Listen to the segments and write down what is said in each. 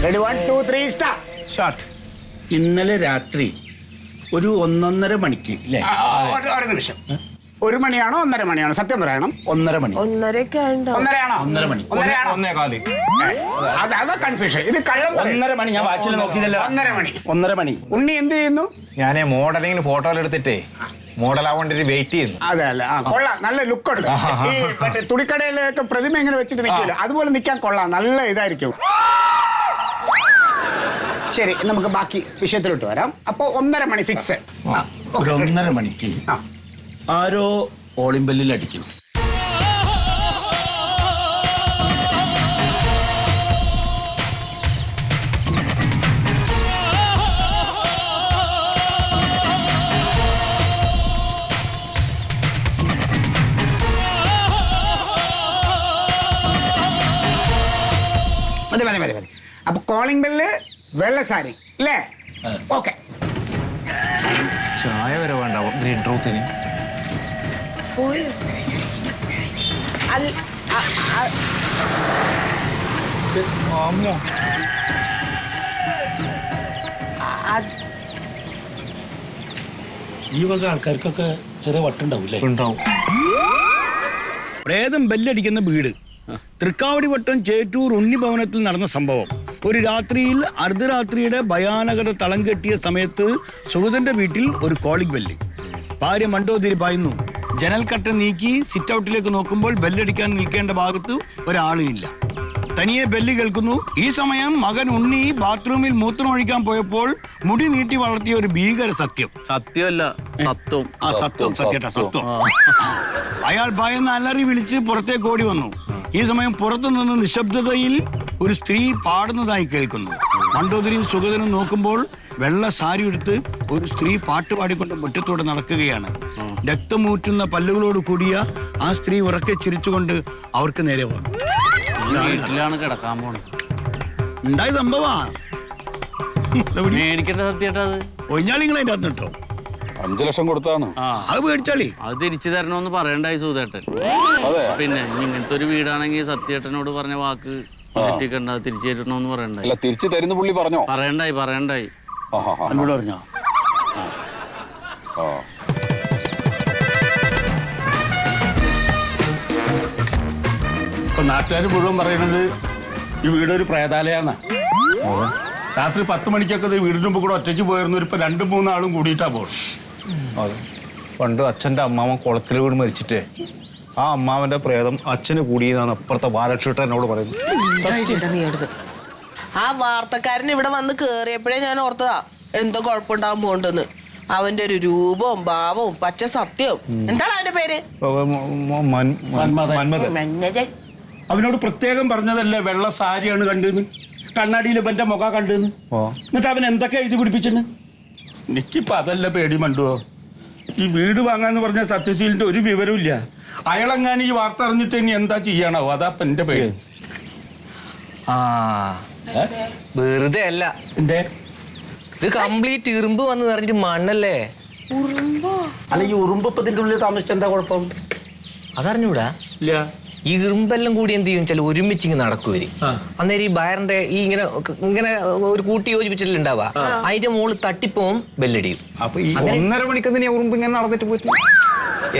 Ready, 1, 2, 3, start. Shot. ഇന്നലെ രാത്രി ഒരു 1:30 മണിക്ക് അല്ലേ? ഒരു നിമിഷം. 1 മണിയാണോ 1:30 മണിയാണോ? സത്യം പറയണം. 1:30 മണി. 1:30 മണി. 1:15. അതാ കൺഫ്യൂഷൻ. ഇത് കള്ളം 1:30 മണി. ഞാൻ വാച്ചിൽ നോക്കിയതല്ല. 1:30 മണി. ഉണ്ണി എന്ത് ചെയ്യുന്നു? ഞാനേ മോഡലിങ്ങിന് ഫോട്ടോ എടുത്തിട്ടേ മോഡലാവേണ്ടി വെയിറ്റ് ചെയ്യുന്നു. അതെ അല്ല, കൊള്ളാം, നല്ല ലുക്ക് ഉണ്ട്. ഈ മറ്റേ തുണിക്കടയിലൊക്കെ പ്രതിമ ഇങ്ങനെ വെച്ചിട്ട് നിൽക്കില്ല, അതുപോലെ നിൽക്കാൻ കൊള്ളാം, നല്ല ഇതായിരിക്കും. ശരി, നമുക്ക് ബാക്കി വിഷയത്തിലോട്ട് വരാം. അപ്പൊ 1:30 മണി ഫിക്സ്. ഒരു 1:30 മണിക്ക് ആരോ ഓളിമ്പല്ലിൽ അടിക്കണം. മതി. അപ്പൊ കോളിംഗ് ബെല്ല് വെള്ള സാരി അല്ലേ? ഓക്കെ. ചായ വരെ വേണ്ട ഗ്രീൻ ട്രൂത്തിന്. ഈ വക ആൾക്കാർക്കൊക്കെ ചെറിയ വട്ടുണ്ടാവൂല്ലേ? ഉണ്ടാവും. പ്രേതം ബെല്ലടിക്കുന്ന വീട് തൃക്കാവടി വട്ടം ചേറ്റൂർ ഉണ്ണിഭവനത്തിൽ നടന്ന സംഭവം. ഒരു രാത്രിയിൽ അർദ്ധരാത്രിയുടെ ഭയാനകത തളം കെട്ടിയ സമയത്ത് സുഗതന്റെ വീട്ടിൽ ഒരു കോളിംഗ് ബെല്ല്. ഭാര്യ മണ്ടോതിരി പായുന്നു. ജനൽക്കട്ട നീക്കി സിറ്റ് ഔട്ടിലേക്ക് നോക്കുമ്പോൾ ബെല്ലടിക്കാൻ നിൽക്കേണ്ട ഭാഗത്ത് ഒരാളുമില്ല. തനിയെ ബെല്ല് കേൾക്കുന്നു. ഈ സമയം മകൻ ഉണ്ണി ബാത്റൂമിൽ മൂത്രമൊഴിക്കാൻ പോയപ്പോൾ മുടി നീട്ടി വളർത്തിയ ഒരു ഭീകര സത്യം. സത്യമല്ല, സത്വം. സത്യം. അയാൾ ഭയന്ന് അലറി വിളിച്ച് പുറത്തേക്ക് ഓടി വന്നു. ഈ സമയം പുറത്തു നിന്ന് നിശബ്ദതയിൽ ഒരു സ്ത്രീ പാടുന്നതായി കേൾക്കുന്നു. മണ്ടോദരിയും സുഗതനും നോക്കുമ്പോൾ വെള്ള സാരി എടുത്ത് ഒരു സ്ത്രീ പാട്ട് പാടിക്കൊണ്ട് മുറ്റത്തോടെ നടക്കുകയാണ്. രക്തമൂറ്റുന്ന പല്ലുകളോട് കൂടിയ ആ സ്ത്രീ ഉറക്കെ ചിരിച്ചുകൊണ്ട് അവർക്ക് നേരെ വന്നു. വീട്ടിലാണ് കിടക്കാൻ പോണത്. ഉണ്ടായ സംഭവാ. മേടിക്കേണ്ട സത്യേട്ടത് ഒഴിഞ്ഞാളിങ്ങൾ അതിൻ്റെ അകത്ത് കേട്ടോ. 5 ലക്ഷം കൊടുത്താണ്. അത് മേടിച്ചാളി. അത് തിരിച്ചു തരണമെന്ന് പറയണ്ടായി സൂതേട്ടൻ. പിന്നെ ഇങ്ങനത്തെ ഒരു വീടാണെങ്കിൽ സത്യേട്ടനോട് പറഞ്ഞ വാക്ക് തെറ്റിക്കണ്ട, തിരിച്ചു തരണമെന്ന് പറയണ്ടായി. അല്ല, തിരിച്ചു തരുന്ന പുള്ളി പറഞ്ഞോ? പറയണ്ടായി. എന്നോട് പറഞ്ഞോ? ഇപ്പൊ നാട്ടുകാർ മുഴുവൻ പറയണത് ഈ വീടൊരു പ്രേതാലയാന്നാ. രാത്രി 10 മണിക്കൊക്കെ വീടിന് മുമ്പ് കൂടെ ഒറ്റയ്ക്ക് പോയിരുന്നു. ഇപ്പൊ 2-3 ആളും കൂടിയിട്ടാ പോകും. അതെ, പണ്ട് അച്ഛൻ്റെ അമ്മാവൻ കുളത്തിൽ വീട് മരിച്ചിട്ടേ ആ അമ്മാവന്റെ പ്രേതം അച്ഛന് കൂടിയെന്നാണ് അപ്പുറത്തെ ബാലക്ഷേട്ടൻ എന്നോട് പറയുന്നത്. ആ വാർത്തക്കാരൻ ഇവിടെ വന്ന് കേറിയപ്പോഴേ ഞാൻ ഓർത്തതാ എന്തോ കുഴപ്പമുണ്ടാവാൻ പോണ്ടെന്ന്. അവന്റെ ഒരു രൂപവും ഭാവവും പച്ച സത്യവും. എന്താണ് അവന്റെ പേര്? മന്മഥൻ. അവനോട് പ്രത്യേകം പറഞ്ഞതല്ലേ വെള്ള സാരിയാണ് കണ്ടെന്ന്, കണ്ണാടിയിൽ എന്റെ മുഖ കണ്ടെന്ന്. എന്നിട്ട് അവൻ എന്തൊക്കെ എഴുതി പിടിപ്പിച്ചെന്ന്. എനിക്കിപ്പോ അതല്ല പേടി മണ്ടുവോ. ഈ വീട് വാങ്ങാന്ന് പറഞ്ഞ സത്യശീലിന്റെ ഒരു വിവരവും ഇല്ല. അയാളെങ്ങാനും ഈ വാർത്ത അറിഞ്ഞിട്ട് ഇനി എന്താ ചെയ്യാണോ, അതാ എന്റെ പേടി. വെറുതെ അല്ല, എന്തേ ഇത് കംപ്ലീറ്റ് ഇറുമ്പ് വന്ന് നിറഞ്ഞിട്ട് മണ്ണല്ലേ. അല്ല, ഈ ഉറുമ്പത്തിന്റെ ഉള്ളിൽ താമസിച്ച എന്താ കുഴപ്പം? അതറിഞ്ഞൂടാ. ഇല്ല. ഈ ഇറുമ്പെല്ലാം കൂടി എന്ത് ചെയ്യും വെച്ചാൽ ഒരുമിച്ച് ഇങ്ങനെ നടക്കുവര്. അന്നേരം ഈ ബയറിന്റെ ഈ ഇങ്ങനെ ഒരു കൂട്ടി യോജിപ്പിച്ചില്ല ഉണ്ടാവുക, അതിന്റെ മുകളിൽ തട്ടിപ്പോവും, ബെല്ലടിയും. അപ്പൊ ഈ 1:30 മണിക്ക് എന്തിനാ ഉറുമ്പ് ഇങ്ങനെ നടന്നിട്ട് പോയിട്ട്?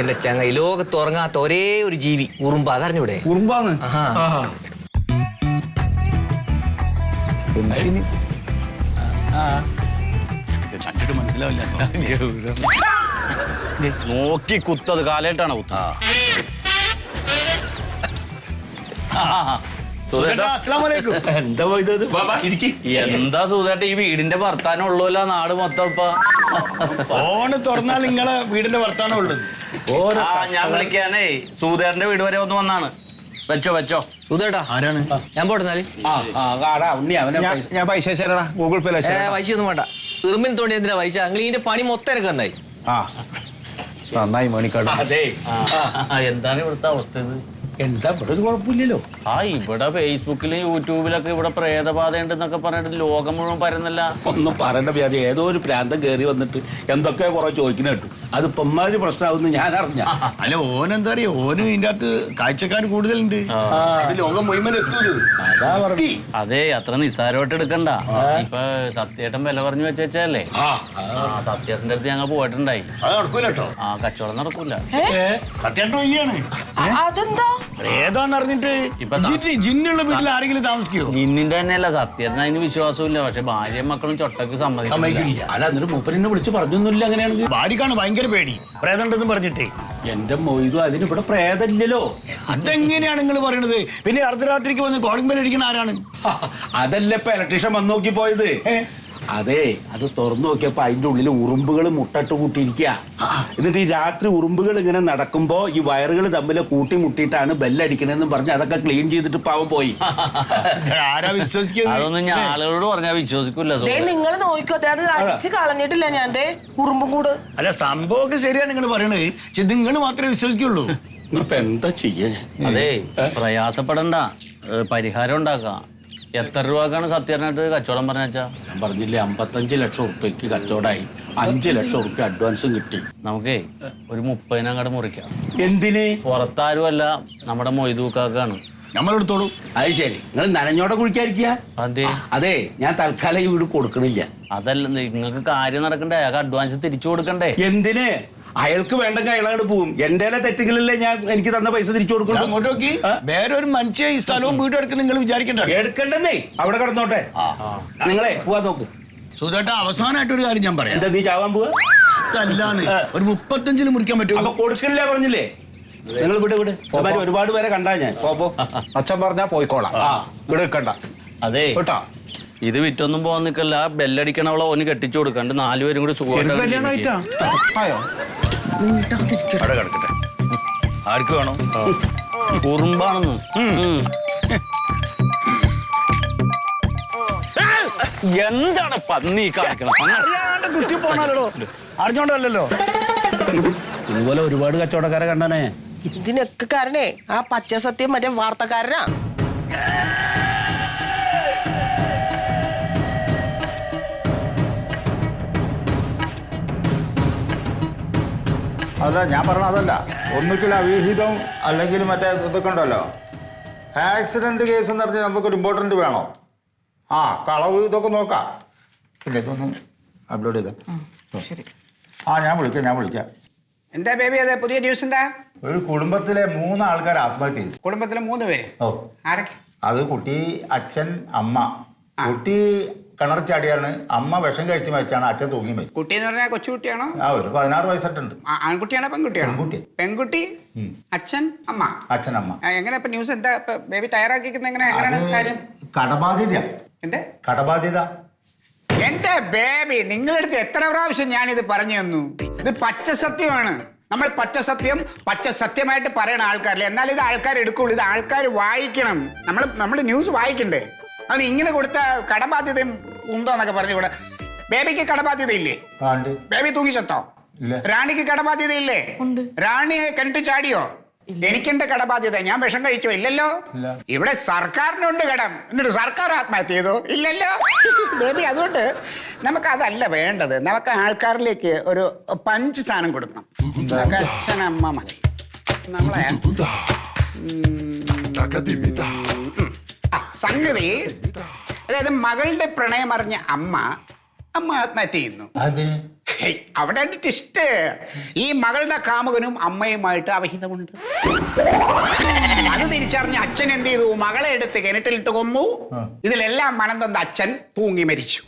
എന്റെ ചങ്ങ, ലോകത്ത് ഉറങ്ങാത്ത ഒരേ ഒരു ജീവി ഉറുമ്പ്, അതറിഞ്ഞൂടെ? ഉറുമ്പാന്ന് കണ്ടിട്ട് മനസ്സിലാവില്ല. നോക്കി കുത്തത് കാലേട്ടാണ് കുത്ത. എന്താ പോയത്? എന്താ സൂതേട്ട, ഈ വീടിന്റെ വർത്താനം ഉള്ളൂല്ല നാട് മൊത്തം. ഇപ്പൊ ഫോണ് തുറന്നാൽ നിങ്ങളെ വീടിന്റെ വർത്താനം ഉള്ളത്. ഞാൻ വിളിക്കാനേ സൂതേട്ടന്റെ വീട് വരെ ഒന്ന് വന്നാണ്. വെച്ചോ സുധേട്ടാ. ആരാണ്? ഞാൻ പോട്ടെന്നാല്. ഞാൻ പൈസ ചേരാ, ഗൂഗിൾ പേ. പൈസ ഒന്നും വേണ്ട. ഇറുമ്പിന് തോണ്ടി എന്തിനാ പൈസ? നിങ്ങൾ ഇതിന്റെ പണി മൊത്തം എനിക്ക് നന്നായി. നന്നായി മണിക്കാട്. അതെ, എന്താണ് ഇവിടുത്തെ അവസ്ഥ? ഇത് എന്താ ഇവിടെ ഒരു കുഴപ്പമില്ലല്ലോ. ആ ഇവിടെ ഫേസ്ബുക്കിലും യൂട്യൂബിലൊക്കെ ഇവിടെ പ്രേതബാധ ഉണ്ടെന്നൊക്കെ പറഞ്ഞിട്ട് ലോകം മുഴുവൻ പരന്നല്ല. ഒന്നും പറയണ്ട വ്യാധി, ഏതോ ഒരു പ്രാന്തം കയറി വന്നിട്ട് എന്തൊക്കെ കുറെ ചോദിക്കുന്ന കേട്ടു. അത് ഇപ്പൊമ്മാതിരി പ്രശ്നമാവുന്നു ഞാൻ അറിഞ്ഞ. അല്ല ഓനെന്താ പറയാ, ഓന് ഇതിന്റെ അകത്ത് കാഴ്ചക്കാർ കൂടുതലുണ്ട്. ലോകം മുഴുവൻ എത്തൂലോ. അതാ പറഞ്ഞു. അതെ, അത്ര നിസ്സാരമായിട്ട് എടുക്കണ്ട. ഇപ്പൊ സത്യേട്ടൻ വില പറഞ്ഞു വെച്ചല്ലേ. സത്യേട്ടന്റെ അടുത്ത് ഞങ്ങൾ പോയിട്ടുണ്ടായി. അത് നടക്കൂല കേട്ടോ. ആ കച്ചവടം നടക്കൂല. സത്യായിട്ട് വയ്യാണ്. അതെന്താ? ഏതാന്ന് അറിഞ്ഞിട്ട് ഇപ്പൊ ജിന്നുള്ള വീട്ടിൽ ആരെങ്കിലും താമസിക്കോ? ജിന്നിന്റെ തന്നെയല്ല, സത്യേട്ടന് അതിന് വിശ്വാസമില്ല. പക്ഷെ ഭാര്യയും മക്കളും ചൊട്ടക്ക് സമ്മതിക്കില്ല. സമ്മതിക്കില്ല. അല്ല എന്നിട്ട് മൂപ്പരെന്നെ വിളിച്ച് പറഞ്ഞൊന്നുമില്ല അങ്ങനെയാണെങ്കിൽ. ഭാര്യക്കാണ് ഭയങ്കര പേടി, പ്രേതണ്ടെന്ന് പറഞ്ഞിട്ടേ. എന്റെ മൊയ്തു അതിന് ഇവിടെ പ്രേതമില്ലല്ലോ. അതെങ്ങനെയാണ് നിങ്ങൾ പറയണത്? പിന്നെ അർദ്ധരാത്രിക്ക് വന്ന് കോളിംഗ് ബെൽ അടിക്കുന്ന ആരാണ്? അതല്ല ഇപ്പൊ ഇലക്ട്രീഷ്യൻ വന്ന് നോക്കി പോയത്. അതെ, അത് തുറന്നു നോക്കിയപ്പോ അതിന്റെ ഉള്ളിൽ ഉറുമ്പുകൾ മുട്ടട്ട് കൂട്ടിയിരിക്കുക. എന്നിട്ട് ഈ രാത്രി ഉറുമ്പുകൾ ഇങ്ങനെ നടക്കുമ്പോ ഈ വയറുകൾ തമ്മിൽ കൂട്ടി മുട്ടിയിട്ടാണ് ബെല്ലടിക്കണെന്ന് പറഞ്ഞ് അതൊക്കെ ക്ലീൻ ചെയ്തിട്ട് പാവം പോയി. ആരാ വിശ്വസിക്കുന്നത്? അതൊന്നും ഞാൻ ആളുകളോട് പറഞ്ഞാൽ വിശ്വസിക്കൂല. നിങ്ങൾ നോക്കിക്കോ, അത് അടിച്ച് കളഞ്ഞിട്ടില്ല ഞാൻ. ഉറുമ്പും കൂട്. അല്ല സംഭവമൊക്കെ ശരിയാണ് നിങ്ങൾ പറയണത്. പക്ഷെ നിങ്ങൾ മാത്രമേ വിശ്വസിക്കുള്ളൂ. ഇപ്പൊ എന്താ ചെയ്യാ? അതെ, പ്രയാസപ്പെടണ്ട, പരിഹാരം ഉണ്ടാക്കാം. എത്ര രൂപക്കാണ് സത്യേട്ടനായിട്ട് കച്ചവടം പറഞ്ഞാ? ഞാൻ പറഞ്ഞില്ലേ 55 ലക്ഷം ഉറുപ്പ്യക്ക് കച്ചവടമായി. 5 ലക്ഷം ഉറുപ്പ്യ അഡ്വാൻസും കിട്ടി. നമുക്കേ ഒരു 30 അങ്ങോട്ട് മുറിക്കാം. എന്തിന്? പുറത്താരുമല്ല, നമ്മുടെ മൊയ്തൂക്കാക്കാണ്. നമ്മളെടുത്തോളൂ. അത് ശരി, നിങ്ങൾ നനഞ്ഞോടെ കുഴിക്കാതിരിക്കുക. അതെ അതെ, ഞാൻ തൽക്കാലം ഈ വീട് കൊടുക്കണില്ല. അതല്ല, നിങ്ങൾക്ക് കാര്യം നടക്കണ്ടേ, അയാൾക്ക് അഡ്വാൻസ് തിരിച്ചു കൊടുക്കണ്ടേ? എന്തിന്? അയാൾക്ക് വേണ്ടെങ്കിൽ അയാളോട് പോവും. എന്റെ തെറ്റുകളിലല്ലേ ഞാൻ എനിക്ക് തന്ന പൈസ തിരിച്ചു കൊടുക്കണം. അങ്ങോട്ട് നോക്കി. വേറെ ഒരു മനുഷ്യ ഈ സ്ഥലവും വീടും എടുക്കുന്ന നിങ്ങൾ വിചാരിക്കണ്ട. എടുക്കണ്ടെന്നേ, അവിടെ കിടന്നോട്ടെ. നിങ്ങളെ പോവാൻ നോക്ക്. സുധേട്ടാ, അവസാനമായിട്ടൊരു കാര്യം ഞാൻ പറയാം. എന്താ നീ ചാവാൻ പോവാ? അല്ലാന്ന് ഒരു 35 മുറിക്കാൻ പറ്റുമോ? അപ്പൊ കൊടുക്കണില്ല പറഞ്ഞില്ലേ? നിങ്ങൾ വിട് വിട്. അവന്മാര് ഒരുപാട് പേരെ കണ്ടാ ഞാൻ. പോ. അച്ഛൻ പറഞ്ഞാ പോയിക്കോളാം. ഇവിടെ നിൽക്കണ്ട അതെ കേട്ടാ. ഇത് വിറ്റൊന്നും പോകാൻ നിൽക്കല്ല. ബെല്ലടിക്കണവളെ ഒന്ന് കെട്ടിച്ചു കൊടുക്കണ്ട്. 4 പേരും കൂടി സുഖമായിട്ട് ആയോ? അവിടെ കിടക്കട്ടെ. ആർക്ക് വേണോ? കുറുമ്പാണെന്ന്. എന്താണ് പന്നി കാണിക്കണം? അറിയാണ്ട് കുത്തി പോണല്ലോ. അറിഞ്ഞോണ്ടല്ലോ. ഇതുപോലെ ഒരുപാട് കച്ചവടക്കാരെ കണ്ടാനേ. ഇതിനൊക്കെ കാരണേ ആ പച്ച സത്യം മറ്റേ വാർത്തക്കാരനാ. അല്ല ഞാൻ പറഞ്ഞ അതല്ല, ഒന്നുകിൽ അവിഹിതം അല്ലെങ്കിൽ മറ്റേ ഇതൊക്കെ ഉണ്ടല്ലോ, ആക്സിഡന്റ് കേസ് എന്ന് പറഞ്ഞാൽ നമുക്കൊരു ഇമ്പോർട്ടൻ്റ് വേണോ? ആ കളവ് ഇതൊക്കെ നോക്കാം. പിന്നെ ഇതൊന്ന് അപ്ലോഡ് ചെയ്ത ശരി. ഞാൻ വിളിക്കാം. എന്താ ബേബി, അതെ പുതിയ ന്യൂസ് എന്താ? ഒരു കുടുംബത്തിലെ 3 ആൾക്കാർ ആത്മഹത്യ ചെയ്തു. കുടുംബത്തിലെ 3 പേര്? ഓ. ആരൊക്കെ? അത് കുട്ടി, അച്ഛൻ, അമ്മ. കുട്ടി കിണർ ചാടിയാണ്, അമ്മ വിഷം കഴിച്ച് മരിച്ചാണ്, അച്ഛൻ തൂങ്ങി മരിച്ചു. കുട്ടി എന്ന് പറഞ്ഞാൽ കൊച്ചുകുട്ടിയാണോ? ഒരു 16 വയസ്സായിട്ടുണ്ട്. ആൺകുട്ടിയാണോ പെൺകുട്ടിയാണോ? പെൺകുട്ടി. പെൺകുട്ടി, അച്ഛൻ, അമ്മ. അച്ഛൻ, അമ്മ. എങ്ങനെ ഇപ്പൊ ന്യൂസ് എന്താ ബേബി തയ്യാറാക്കിക്കുന്നത്? എങ്ങനെയാണ് കാര്യം? കടബാധ്യത. എന്റെ കടബാധ്യത. എന്റെ ബേബി, നിങ്ങളടുത്ത് എത്ര പ്രാവശ്യം ഞാനിത് പറഞ്ഞു തന്നു? ഇത് പച്ച സത്യമാണ്. നമ്മൾ പച്ച സത്യമായിട്ട് പറയണ ആൾക്കാരില്ല. എന്നാൽ ഇത് ആൾക്കാർ എടുക്കുള്ളൂ. ഇത് ആൾക്കാർ വായിക്കണം. നമ്മൾ ന്യൂസ് വായിക്കണ്ടേ? അതിന് ഇങ്ങനെ കൊടുത്ത കടബാധ്യതയും ഉണ്ടോ എന്നൊക്കെ പറഞ്ഞു കൂടെ. ബേബിക്ക് കടബാധ്യത ഇല്ലേ? ബേബി തൂങ്ങി ചത്തോ? റാണിക്ക് കടബാധ്യത ഇല്ലേ? റാണി കിണറ്റ് ചാടിയോ? എനിക്കെന്ത് കടബാധ്യത? ഞാൻ വിഷം കഴിച്ചോ? ഇല്ലല്ലോ. ഇവിടെ സർക്കാരിനുണ്ട് കടം. എന്നിട്ട് സർക്കാർ ആത്മഹത്യ ചെയ്തോ? ഇല്ലല്ലോ. ബേബി, അതുകൊണ്ട് നമുക്ക് അതല്ല വേണ്ടത്. നമുക്ക് ആൾക്കാരിലേക്ക് ഒരു പഞ്ച് സാധനം കൊടുക്കണം. അച്ഛനമ്മ മതി നമ്മളെ സംഗതി. അതായത് മകളുടെ പ്രണയം അറിഞ്ഞ അമ്മ ആത്മഹത്യ ചെയ്യുന്നു. അവിടെ ടിസ്റ്റ്. ഈ മകളുടെ കാമുകനും അമ്മയുമായിട്ട് അവിഹിതമുണ്ട്. അത് തിരിച്ചറിഞ്ഞ അച്ഛൻ എന്ത് ചെയ്തു? മകളെ എടുത്ത് കിണറ്റിലിട്ട് കൊന്നു. ഇതിലെല്ലാം മനം തന്ന അച്ഛൻ തൂങ്ങി മരിച്ചു.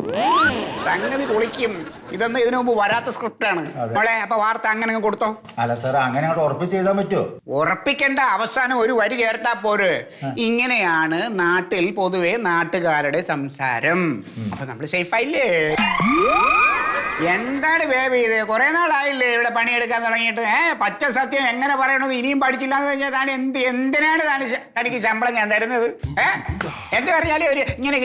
സംഗതി പൊളിക്കും. ഇതൊന്നും ഇതിനു മുമ്പ് വരാത്ത സ്ക്രിപ്റ്റാണ് മോളെ. അപ്പൊ വാർത്ത അങ്ങനെ കൊടുത്തോ? അല്ല സാർ, അങ്ങനെ അങ്ങോട്ട് ഉറപ്പിച്ച് ചെയ്താൻ പറ്റുമോ? ഉറപ്പിക്കേണ്ട, അവസാനം ഒരു വരി ചേർത്താ പോര്. ഇങ്ങനെയാണ് നാട്ടിൽ പൊതുവെ നാട്ടുകാരുടെ സംസാരം. അപ്പൊ നമ്മൾ സേഫ് ആയില്ലേ? എന്താണ് ബേബി ഇത്? കുറെ നാളായില്ലേ ഇവിടെ പണിയെടുക്കാൻ തുടങ്ങിയിട്ട്? പച്ച സത്യം എങ്ങനെ പറയണത് ഇനിയും പഠിച്ചില്ല എന്ന് കഴിഞ്ഞാൽ താൻ എന്തിനാണ് തനിക്ക് ശമ്പളം ഞാൻ തരുന്നത്? എന്ത് പറഞ്ഞാലും ഒരു ഇങ്ങനെ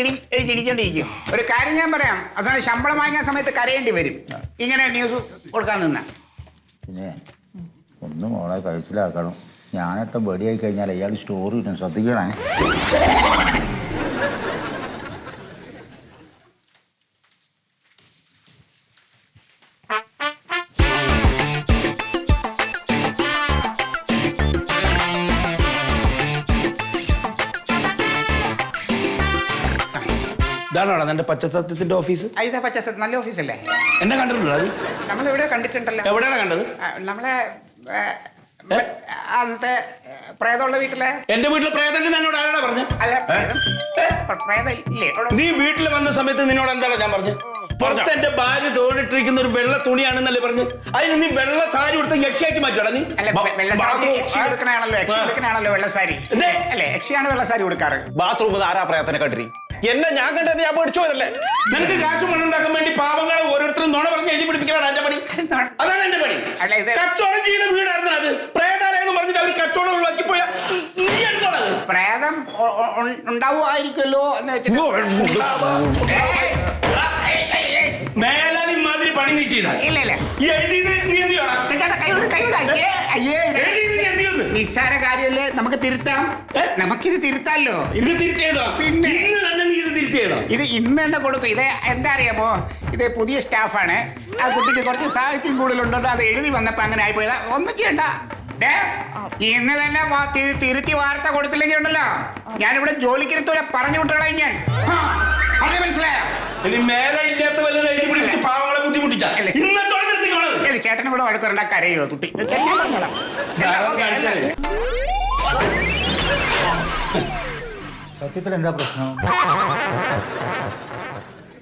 ചിടിച്ചോണ്ടിരിക്കും. ഒരു കാര്യം ഞാൻ പറയാം, അവസാനം ശമ്പളം വാങ്ങിക്കാൻ സമയത്ത് കരയേണ്ടി വരും ഇങ്ങനെ ന്യൂസ് കൊടുക്കാൻ നിന്ന. പിന്നെ ഒന്ന് മോളെ കഴിച്ചിലാക്കണം. ഞാനൊട്ടും പേടിയായി കഴിഞ്ഞാൽ അയാൾ സ്റ്റോറി ഇടും, ശ്രദ്ധിക്കണേ. ഇതാണോ നിന്റെ പച്ചസത്യത്തിന്റെ ഓഫീസ്? ഇതാ പച്ചസത്യം, നല്ല ഓഫീസല്ലേ? എന്നെ കണ്ടിട്ടുണ്ടോ അത്? നമ്മൾ എവിടെയോ കണ്ടിട്ടുണ്ടല്ലോ. എവിടെയാണ് കണ്ടത്? നമ്മളെ അന്നത്തെ പ്രേതമുള്ള വീട്ടിലെ. എന്റെ വീട്ടിലെ പ്രേതം എന്നോട് ആരാണ് പറഞ്ഞു? അല്ല, പ്രേതം ഇല്ലേ? നീ വീട്ടിൽ വന്ന സമയത്ത് നിന്നോട് എന്താണ് ഞാൻ പറഞ്ഞു? പുറത്ത് എന്റെ ഭാര്യ തോന്നിട്ടിരിക്കുന്ന ഒരു വെള്ള തുണിയാണെന്നല്ലേ പറഞ്ഞു? അതിന് നീ വെള്ള സാരി കൊടുത്ത് യക്ഷിയാക്കി മാറ്റാടാ നീ? യക്ഷിയാണല്ലോ വെള്ള സാരി അല്ലേ? യക്ഷിയാണ് വെള്ള സാരി കൊടുക്കാറ്. ബാത്റൂമിൽ ആരാ പ്രയത്നം കണ്ടിരി? എന്നെ ഞാൻ കണ്ടത് ഞാൻ പഠിച്ചു പോയതല്ലേ? നിനക്ക് കാശ് മണ്ണുണ്ടാക്കാൻ വേണ്ടി പാവങ്ങളെ ഓരോരുത്തരും നുണ പറഞ്ഞ് എഴുതി പിടിപ്പിക്കലാണ് എന്റെ പണി. അതാണ് എന്റെ പണി. കച്ചവടം ചെയ്യുന്ന വീടായിരുന്നു അത്. പ്രേതാലയെന്ന് പറഞ്ഞിട്ട് അവർ കച്ചവടം ഒഴിവാക്കി പോയാ നീ എടുത്തോളത്. പ്രേതം ഉണ്ടാവുമായിരിക്കുമല്ലോ എന്ന് വെച്ചിട്ട് മേലാൻ ഇമാതിരി പണി നീ ചെയ്താൽ ഇല്ല. ഈ എഴുതിയത് നീ എന്ത് ചെയ്യണം? നിസ്സാര കാര്യമല്ലേ, നമുക്ക് തിരുത്താം. നമുക്കിത് തിരുത്താമല്ലോ. ഇത് തിരുത്തിയതോ? പിന്നെ ഇന്ന് തന്നെ നീ ഇത് തിരുത്തിയതോ? ഇത് ഇന്ന് തന്നെ കൊടുക്കും. ഇത് എന്താ അറിയാമോ, ഇത് പുതിയ സ്റ്റാഫാണ്. ആ കുട്ടിക്ക് കുറച്ച് സാഹിത്യം കൂടുതലുണ്ടോ, അത് എഴുതി വന്നപ്പോ അങ്ങനെ ആയിപ്പോയതാ. ഒന്നും ചെയ്യണ്ട. ഇന്ന് തന്നെ തിരുത്തി വാർത്ത കൊടുത്തില്ലെങ്കിൽ ഉണ്ടല്ലോ, ഞാനിവിടെ ജോലിക്കിരുത്തോടെ പറഞ്ഞു വിട്ടോളാം ഞാൻ. പറഞ്ഞ മനസ്സിലായോ? ഇനി മേലെ ഇല്ലാത്ത വല്ലതും എഴുതി പിടിപ്പിച്ച് പാവങ്ങളെ ബുദ്ധിമുട്ടിച്ചാ ഇന്നത്തോടെ നിർത്തിക്കോളത്. ചേട്ടനും കൂടെ വഴക്കുറണ്ട, കരയോ കുട്ടി? ഞാൻ പറഞ്ഞോളാം. സത്യത്തിൽ എന്താ പ്രശ്നം?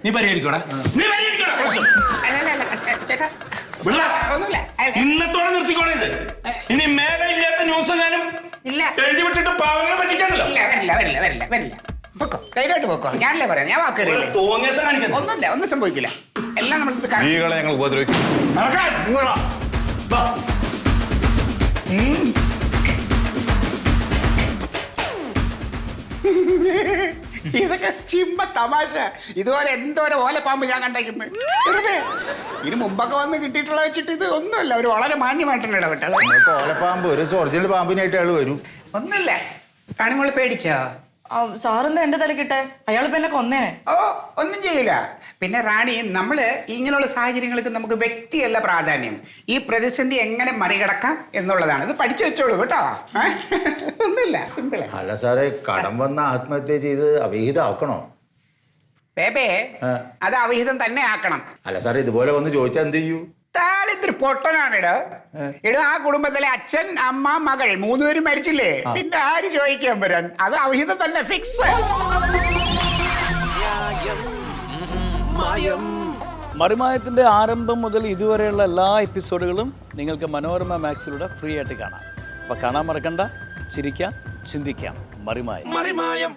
നീ പരിഹരിക്കോടാ, നീ പരിഹരിക്കോടാ പ്രശ്നം. ചേട്ടാ ഒന്നുമില്ല. ഇന്നത്തോടെ നിർത്തിക്കോളെ ഇത്. ഇനി മേലെ ഇല്ലാത്ത ന്യൂസ് എങ്ങാനും ഇല്ല എഴുതി വിട്ടിട്ട് പാവങ്ങളെ പറ്റിച്ചാണല്ലോ. വരില്ല. പൊക്കോ, ധൈര്യമായിട്ട് പൊക്കോ. ഞാനല്ലേ പറയാം, ഞാൻ വാക്കറിയില്ലേ. തോന്നിയാസം കാണിക്കുന്നു. ഒന്നുമില്ല, ഒന്നും സംഭവിക്കില്ല. എല്ലാം നമ്മൾ സ്ത്രീകളെ ഞങ്ങൾ ഉപദ്രവിക്കും. ഇതൊക്കെ ചിമ്മ തമാശ. ഇതുപോലെ എന്തോരം ഓലപ്പാമ്പ് ഞാൻ കണ്ടേക്കുന്നു. വെറുതെ ഇതിന് മുമ്പൊക്കെ വന്ന് കിട്ടിയിട്ടുള്ള വെച്ചിട്ട് ഇത് ഒന്നുമല്ല, ഒരു വളരെ മാന്യമായിട്ടാണ് ഇടപെട്ടത്. ഓലപ്പാമ്പ് ഒരു ഒറിജിനൽ പാമ്പിനായിട്ട് അയാൾ വരും. ഒന്നുമില്ല. കാണുമ്പോൾ പേടിച്ചോ? സാറെന്താ എന്റെ തലക്കിട്ടെ? അയാളിപ്പോ എന്നെ കൊന്നേനെ. ഓ, ഒന്നും ചെയ്യൂല. പിന്നെ റാണി, നമ്മള് ഇങ്ങനെയുള്ള സാഹചര്യങ്ങൾക്ക് നമുക്ക് വ്യക്തിയല്ല പ്രാധാന്യം, ഈ പ്രതിസന്ധി എങ്ങനെ മറികടക്കാം എന്നുള്ളതാണ്. ഇത് പഠിച്ചു വെച്ചോളൂ കേട്ടോ. ഒന്നുമില്ല, സിമ്പിള്. അല്ല സാറേ, കടം വന്ന ആത്മഹത്യ ചെയ്ത് അവിഹിതമാക്കണോ? ബേബേ, അത് അവിഹിതം തന്നെ ആക്കണം. അല്ല സാറേ, ഇതുപോലെ വന്ന് ചോദിച്ചാൽ എന്ത് ചെയ്യൂ? താളിത്തിരി പൊട്ടനാണ് ഇടോ. ആ കുടുംബത്തിലെ അച്ഛൻ, അമ്മ, മകൾ 3 പേരും മരിച്ചില്ലേ? പിന്നെ ആര് ചോദിക്കാൻ വരാൻ? അത് അവിഹിതം തന്നെ, ഫിക്സ്. മറിമായത്തിൻ്റെ ആരംഭം മുതൽ ഇതുവരെയുള്ള എല്ലാ എപ്പിസോഡുകളും നിങ്ങൾക്ക് മനോരമ മാക്സിലൂടെ ഫ്രീ ആയിട്ട് കാണാം. അപ്പോൾ കാണാൻ മറക്കണ്ട. ചിരിക്കാം, ചിന്തിക്കാം. മറിമായം.